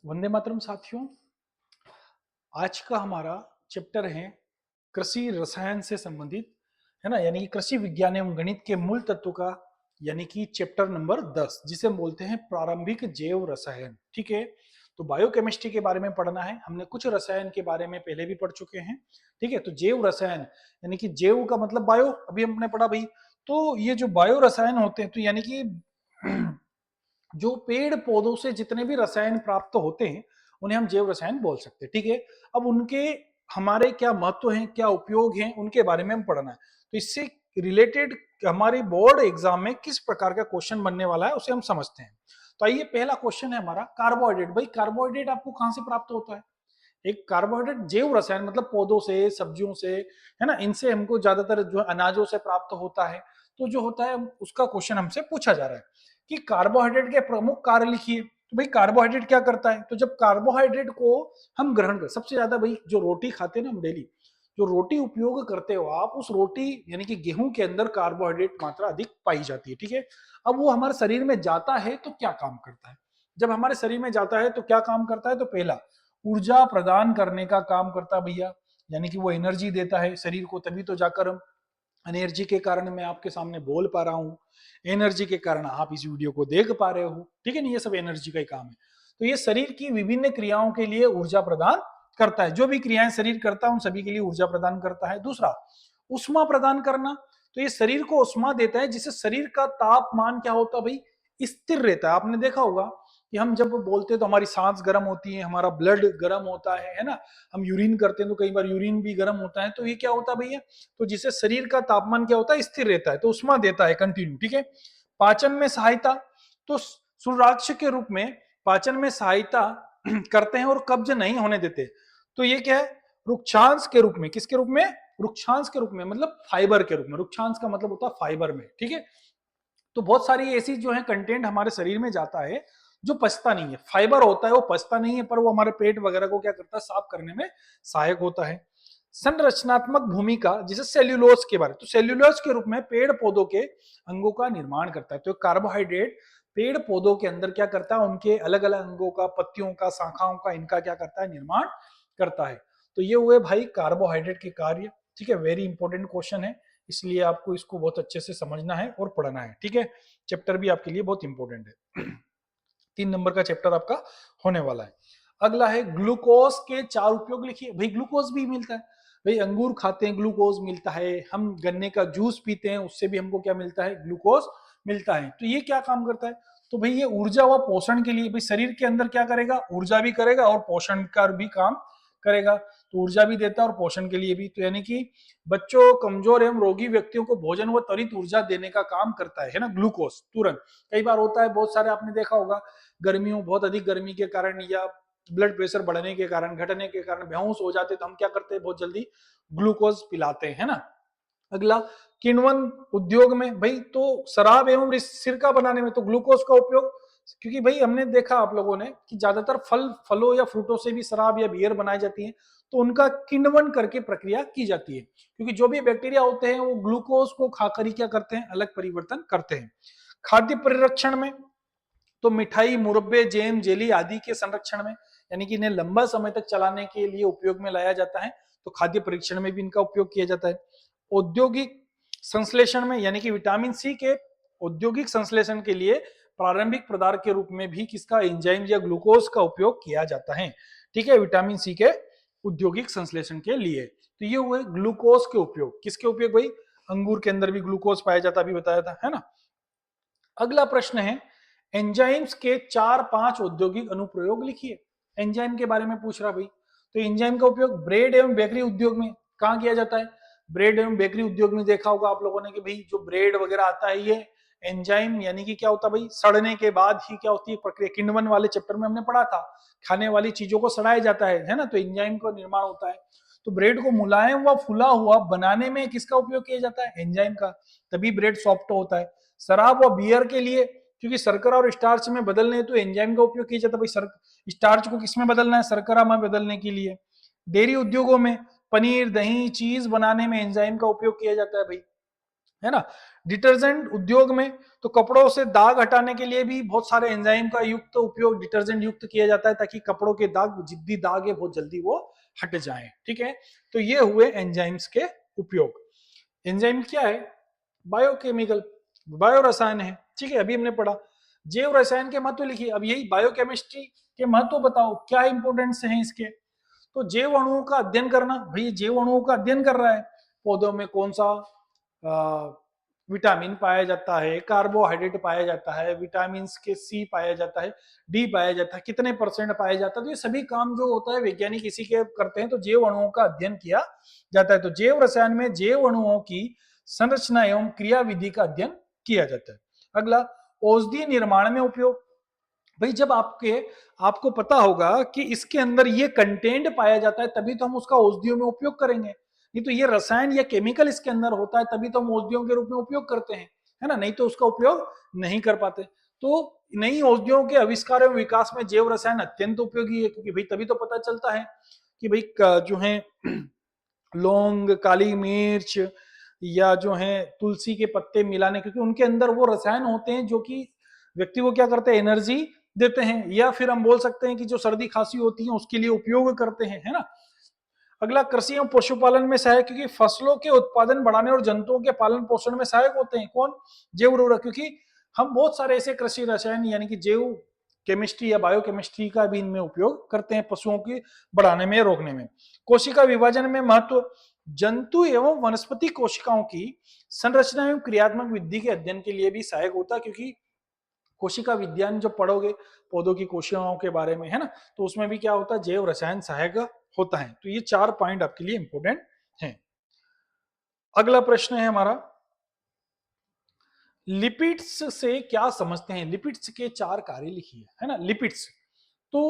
वंदे मातरम साथियों। आज का हमारा चैप्टर है कृषि रसायन से संबंधित, है ना। यानी कि कृषि विज्ञान एवं गणित के मूल तत्व का, यानी कि चैप्टर नंबर 10, जिसे हम बोलते हैं प्रारंभिक जैव रसायन। ठीक है, तो बायोकेमिस्ट्री के बारे में पढ़ना है। हमने कुछ रसायन के बारे में पहले भी पढ़ चुके हैं। ठीक है, तो जैव रसायन यानी कि जैव का मतलब बायो, अभी हमने पढ़ा भाई। तो ये जो बायो रसायन होते हैं, तो यानी कि जो पेड़ पौधों से जितने भी रसायन प्राप्त होते हैं उन्हें हम जैव रसायन बोल सकते हैं। ठीक है, अब उनके हमारे क्या महत्व हैं, क्या उपयोग हैं, उनके बारे में हम पढ़ना है। तो इससे रिलेटेड हमारी बोर्ड एग्जाम में किस प्रकार का क्वेश्चन बनने वाला है उसे हम समझते हैं। तो आइए, पहला क्वेश्चन है हमारा कार्बोहाइड्रेट। भाई कार्बोहाइड्रेट आपको कहां से प्राप्त होता है? एक कार्बोहाइड्रेट जैव रसायन मतलब पौधों से, सब्जियों से, है ना, इनसे हमको ज्यादातर जो अनाजों से प्राप्त होता है। तो जो होता है उसका क्वेश्चन हमसे पूछा जा रहा है कि कार्बोहाइड्रेट के प्रमुख कार्य लिखिए। तो भाई कार्बोहाइड्रेट क्या करता है? तो जब कार्बोहाइड्रेट को हम ग्रहण कर, सबसे ज्यादा भाई जो रोटी खाते हैं ना हम डेली, जो रोटी उपयोग करते हो आप, उस रोटी यानी कि गेहूं के अंदर कार्बोहाइड्रेट मात्रा अधिक पाई जाती है। ठीक है, अब वो हमारे शरीर में जाता है तो क्या काम करता है? जब हमारे शरीर में जाता है तो क्या काम करता है? तो पहला, ऊर्जा प्रदान करने का काम करता है भैया, यानी कि वो एनर्जी देता है शरीर को, तभी तो जाकर हम, एनर्जी के कारण मैं आपके सामने बोल पा रहा हूँ, एनर्जी के कारण आप इस वीडियो को देख पा रहे हो। ठीक है ना, ये सब एनर्जी का ही काम है। तो ये शरीर की विभिन्न क्रियाओं के लिए ऊर्जा प्रदान करता है। जो भी क्रियाएं शरीर करता है उन सभी के लिए ऊर्जा प्रदान करता है। दूसरा, उष्मा प्रदान करना। तो ये शरीर को उष्मा देता है, जिससे शरीर का तापमान क्या होता है भाई? स्थिर रहता है। आपने देखा होगा कि हम जब बोलते हैं तो हमारी सांस गर्म होती है, हमारा ब्लड गर्म होता है ना। हम यूरिन करते हैं तो कई बार यूरिन भी गर्म होता है। तो ये क्या होता है भैया? तो जिससे शरीर का तापमान क्या होता है? स्थिर रहता है, तो उष्मा देता है कंटिन्यू। ठीक है, पाचन में सहायता। तो सूर्याक्ष के रूप में पाचन में सहायता करते हैं और कब्ज नहीं होने देते। तो ये क्या है? रुक्षांश के रूप में। किसके रूप में? रुक्षांश के रूप में, मतलब फाइबर के रूप में। रुक्षांश का मतलब होता है फाइबर में। ठीक है, तो बहुत सारी ऐसी जो है कंटेंट हमारे शरीर में जाता है जो पचता नहीं है। फाइबर होता है वो पचता नहीं है, पर वो हमारे पेट वगैरह को क्या करता है? साफ करने में सहायक होता है। संरचनात्मक भूमिका, जिसे सेल्यूलोज के बारे, तो सेल्यूलोज के रूप में पेड़ पौधों के अंगों का निर्माण करता है। तो कार्बोहाइड्रेट पेड़ पौधों के अंदर क्या करता है? उनके अलग अलग अंगों का, पत्तियों का, शाखाओं का, इनका क्या करता है? निर्माण करता है। तो ये हुए भाई कार्बोहाइड्रेट के कार्य। ठीक है, वेरी इंपॉर्टेंट क्वेश्चन है, इसलिए आपको इसको बहुत अच्छे से समझना है और पढ़ना है। ठीक है, चैप्टर भी आपके लिए बहुत इंपॉर्टेंट है। 3 नंबर का चैप्टर आपका होने वाला है। अगला है ग्लूकोज के 4 उपयोग लिखिए। भाई ग्लूकोज भी मिलता है, भाई अंगूर खाते हैं ग्लूकोज मिलता है, हम गन्ने का जूस पीते हैं उससे भी हमको क्या मिलता है? ग्लूकोज मिलता है। तो ये क्या काम करता है? तो भाई ये ऊर्जा व पोषण के लिए, भाई शरीर के अंदर क्या करेगा? ऊर्जा भी करेगा और पोषण का भी काम करेगा। तो ऊर्जा भी देता है और पोषण के लिए भी। तो यानी कि बच्चों, कमजोर एवं रोगी व्यक्तियों को भोजन व त्वरित ऊर्जा देने का काम करता है ना ग्लूकोज तुरंत। कई बार होता है, बहुत सारे आपने देखा होगा, गर्मियों, बहुत अधिक गर्मी के कारण या ब्लड प्रेशर बढ़ने के कारण, घटने के कारण बेहोश हो जाते, तो हम क्या करते हैं? बहुत जल्दी ग्लूकोज पिलाते हैं ना। अगला, किण्वन उद्योग में, भाई तो शराब एवं सिरका बनाने में तो ग्लूकोज का उपयोग, क्योंकि भाई हमने देखा आप लोगों ने कि ज्यादातर फलों या फ्रूटों से भी शराब या बियर बनाई जाती है, तो उनका किण्वन करके प्रक्रिया की जाती है, क्योंकि जो भी बैक्टीरिया होते हैं वो ग्लूकोज को खाकर ही क्या करते हैं? अलग परिवर्तन करते हैं। खाद्य परिरक्षण में, तो मिठाई, मुरब्बे, जैम, जेली आदि के संरक्षण में, यानी कि इन्हें लंबा समय तक चलाने के लिए उपयोग में लाया जाता है। तो खाद्य परीक्षण में भी इनका उपयोग किया जाता है। औद्योगिक संश्लेषण में, यानी कि विटामिन सी के औद्योगिक संश्लेषण के लिए प्रारंभिक पदार्थ के रूप में भी किसका? एंजाइम या ग्लूकोज का उपयोग किया जाता है। ठीक है, विटामिन सी के औद्योगिक संश्लेषण के लिए। तो ये हुए ग्लूकोज के उपयोग। किसके उपयोग भाई? अंगूर के अंदर भी ग्लूकोज पाया जाता, अभी बताया था, है ना। अगला प्रश्न है, एंजाइम्स के 4-5 औद्योगिक अनुप्रयोग लिखिए। एंजाइम के बारे में पूछ रहा भाई। तो एंजाइम का उपयोग ब्रेड एवं बेकरी उद्योग में कहाँ किया जाता है? ब्रेड एवं बेकरी उद्योग में देखा होगा आप लोगों ने कि भाई जो ब्रेड वगैरह आता है, ये एंजाइम, यानी कि क्या होता है भाई? सड़ने के बाद ही क्या होती है प्रक्रिया? किण्वन वाले चैप्टर में हमने पढ़ा था, खाने वाली चीजों को सड़ाया जाता है ना, तो एंजाइम का निर्माण होता है। तो ब्रेड को मुलायम व फुला हुआ बनाने में किसका उपयोग किया जाता है? एंजाइम का, तभी ब्रेड सॉफ्ट होता है। शराब व बियर के लिए, क्योंकि शर्करा और स्टार्च में बदलने तो एंजाइम का उपयोग किया जाता है भाई। स्टार्च को किस में बदलना है? शर्करा में बदलने के लिए। डेयरी उद्योगों में पनीर, दही, चीज बनाने में एंजाइम का उपयोग किया जाता है भाई। है ना। डिटर्जेंट उद्योग में तो कपड़ों से दाग हटाने के लिए भी बहुत सारे एंजाइम का युक्त उपयोग डिटर्जेंट युक्त किया जाता है, ताकि कपड़ों के दाग, जिद्दी दाग है, बहुत जल्दी वो हट जाए। ठीक है, तो ये हुए एंजाइम्स के उपयोग। एंजाइम क्या है? बायोकेमिकल, बायो रसायन है। ठीक है, अभी हमने पढ़ा। जैव रसायन के महत्व लिखिए। अब यही बायोकेमिस्ट्री के महत्व बताओ, क्या इंपोर्टेंस है इसके। तो जैव अणुओं का अध्ययन करना, भाई जैव अणुओं का अध्ययन कर रहा है, पौधों में कौन सा विटामिन पाया जाता है, कार्बोहाइड्रेट पाया जाता है, विटामिन के सी पाया जाता है, डी पाया जाता है, कितने परसेंट पाया जाता है। तो ये सभी काम जो होता है वैज्ञानिक इसी के करते हैं। तो जैव अणुओं का अध्ययन किया जाता है। तो जैव रसायन में जैव अणुओं की संरचना एवं क्रियाविधि का अध्ययन किया जाता है। अगला, औषधीय निर्माण में उपयोग। भाई जब आपको पता होगा कि इसके अंदर ये कंटेंट पाया जाता है, तभी तो हम उसका औषधियों में उपयोग करेंगे। नहीं तो ये रसायन या केमिकल इसके अंदर होता है, तभी तो हम औषधियों के रूप में उपयोग करते हैं, है ना। नहीं तो उसका उपयोग नहीं कर पाते। तो नई औषधियों के आविष्कार एवं विकास में जैव रसायन अत्यंत उपयोगी है, क्योंकि भाई तभी तो पता चलता है कि भाई जो है लौंग, काली मिर्च या जो है तुलसी के पत्ते मिलाने, क्योंकि उनके अंदर वो रसायन होते हैं जो कि व्यक्ति को क्या करते हैं, एनर्जी देते हैं। या फिर हम बोल सकते हैं कि जो सर्दी खांसी होती है उसके लिए उपयोग करते हैं, है ना। अगला, कृषि एवं पशुपालन में सहायक, क्योंकि फसलों के उत्पादन बढ़ाने और जंतुओं के पालन पोषण में सहायक होते हैं। कौन? जैव उर्वरक। क्योंकि हम बहुत सारे ऐसे कृषि रसायन यानी कि जैव केमिस्ट्री या बायोकेमिस्ट्री का भी इनमें उपयोग करते हैं, पशुओं की बढ़ाने में, रोकने में। कोशिका विभाजन में महत्व, जंतु एवं वनस्पति कोशिकाओं की संरचना एवं क्रियात्मक वृद्धि के अध्ययन के लिए भी सहायक होता है। क्योंकि कोशिका विज्ञान जब पढ़ोगे पौधों की कोशिकाओं के बारे में, है ना, तो उसमें भी क्या होता है, जैव रसायन सहायक होता है। तो ये 4 पॉइंट आपके लिए इंपॉर्टेंट हैं। अगला प्रश्न है हमारा, लिपिड्स से क्या समझते हैं। लिपिड्स के 4 कार्य लिखिए, है ना। लिपिड्स तो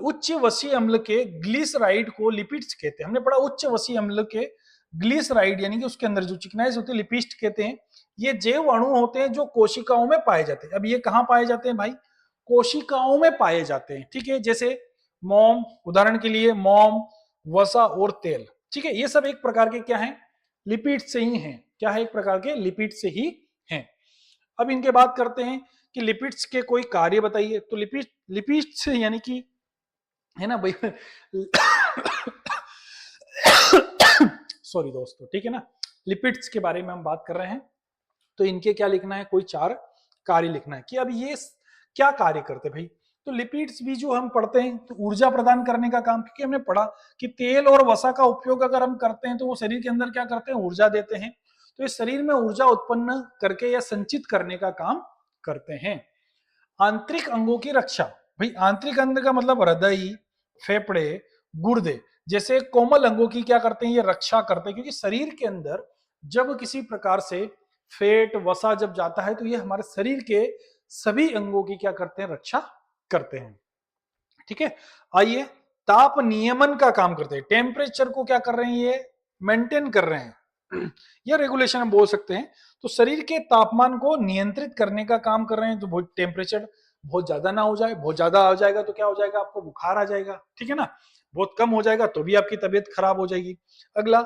उच्च वसीय अम्ल के ग्लिसराइड को लिपिड्स कहते हैं। हमने पढ़ा उच्च वसीय अम्ल के ग्लिसराइड यानी कि उसके अंदर जो चिकनाइज होती है, लिपिड कहते हैं। ये जैव अणु होते हैं जो कोशिकाओं में पाए जाते हैं। अब ये कहां पाए जाते हैं भाई? कोशिकाओं में पाए जाते हैं। ठीक है, जैसे मोम, उदाहरण के लिए मोम, वसा और तेल। ठीक है, ये सब एक प्रकार के क्या है, लिपिड से ही हैं। क्या है? एक प्रकार के लिपिड से ही हैं। अब इनके बात करते हैं कि लिपिड्स के कोई कार्य बताइए। तो लिपिड्स यानी कि, है ना भाई सॉरी दोस्तों, ठीक है ना। लिपिड्स के बारे में हम बात कर रहे हैं, तो इनके क्या लिखना है, कोई 4 कार्य लिखना है कि अब ये क्या कार्य करते भाई। तो लिपिड्स भी जो हम पढ़ते हैं तो ऊर्जा प्रदान करने का काम, क्योंकि हमने पढ़ा कि तेल और वसा का उपयोग अगर हम करते हैं तो वो शरीर के अंदर क्या करते हैं, ऊर्जा देते हैं। तो इस शरीर में ऊर्जा उत्पन्न करके या संचित करने का काम करते हैं। आंतरिक अंगों की रक्षा, भाई आंतरिक अंग का मतलब हृदय, फेफड़े, गुर्दे जैसे कोमल अंगों की क्या करते हैं, ये रक्षा करते हैं। क्योंकि शरीर के अंदर जब किसी प्रकार से फैट, वसा जब जाता है तो ये हमारे शरीर के सभी अंगों की क्या करते हैं, रक्षा करते हैं। ठीक है, आइए, ताप नियमन का काम करते हैं। टेम्परेचर को क्या कर रहे हैं, ये मेंटेन कर रहे हैं या रेगुलेशन हम बोल सकते हैं। तो शरीर के तापमान को नियंत्रित करने का काम कर रहे हैं। तो टेम्परेचर बहुत ज्यादा ना हो जाए, बहुत ज्यादा आ जाएगा तो क्या हो जाएगा, आपको बुखार आ जाएगा। ठीक है ना, बहुत कम हो जाएगा तो भी आपकी तबीयत खराब हो जाएगी। अगला,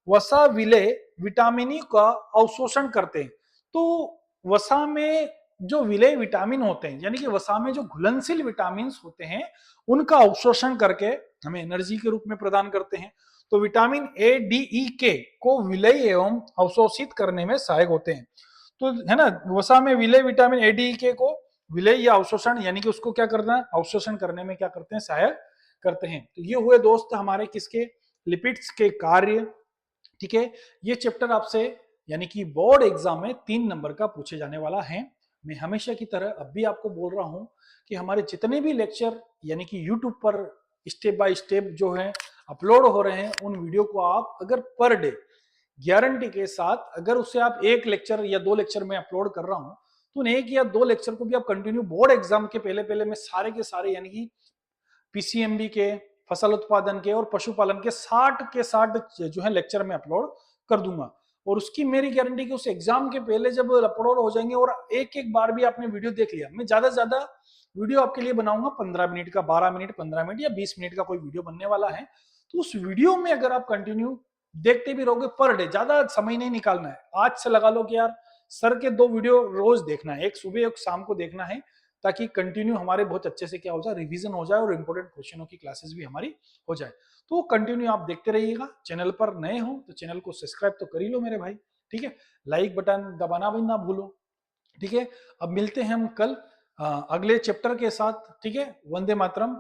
वसा विलेय विटामिन का अवशोषण करते हैं। तो वसा में जो विलेय विटामिन होते हैं, यानी कि वसा में जो घुलनशील विटामिन होते हैं, उनका अवशोषण करके हमें एनर्जी के रूप में प्रदान करते हैं। तो विटामिन ए, डी, ई, के को विलय एवं अवशोषित करने में सहायक होते हैं। तो है ना, वसा में विलय विटामिन ए, डी, ई, के को विलय या अवशोषण यानी कि उसको क्या करना है, अवशोषण करने में क्या करते हैं, सहायक करते हैं। तो ये हुए दोस्त हमारे किसके, लिपिड्स के कार्य। ठीक है, ये चैप्टर आपसे यानी कि बोर्ड एग्जाम में 3 नंबर का पूछे जाने वाला है। मैं हमेशा की तरह अब भी आपको बोल रहा हूं कि हमारे जितने भी लेक्चर यानी कि यूट्यूब पर स्टेप बाय स्टेप जो है अपलोड हो रहे हैं, उन वीडियो को आप अगर पर डे गारंटी के साथ, अगर उससे आप 1 लेक्चर या 2 लेक्चर में अपलोड कर रहा हूं, तो उन 1 या 2 लेक्चर को भी आप कंटिन्यू बोर्ड एग्जाम के पहले पहले में सारे के सारे यानी कि पीसीएमबी के, फसल उत्पादन के और पशुपालन के 60 के 60 जो है लेक्चर में अपलोड कर दूंगा। और उसकी मेरी गारंटी कि उस एग्जाम के पहले जब अपलोड हो जाएंगे और एक एक बार भी आपने वीडियो देख लिया, मैं ज्यादा से ज्यादा वीडियो आपके लिए बनाऊंगा 15 मिनट का, 12 मिनट, 15 मिनट या 20 मिनट का कोई वीडियो बनने वाला है। तो उस वीडियो में अगर आप कंटिन्यू देखते भी रहोगे पर डे, ज्यादा समय नहीं निकालना है। आज से लगा लो कि यार सर के 2 वीडियो रोज देखना है, एक सुबह एक शाम को देखना है, ताकि कंटिन्यू हमारे बहुत अच्छे से क्या हो जाए, रिवीजन हो जाए और इंपॉर्टेंट क्वेश्चनों की क्लासेस भी हमारी हो जाए। तो कंटिन्यू आप देखते रहिएगा। चैनल पर नए हो तो चैनल को सब्सक्राइब तो कर ही लो मेरे भाई, ठीक है। लाइक बटन दबाना भी ना भूलो, ठीक है। अब मिलते हैं हम कल अगले चैप्टर के साथ, ठीक है। वंदे मातरम।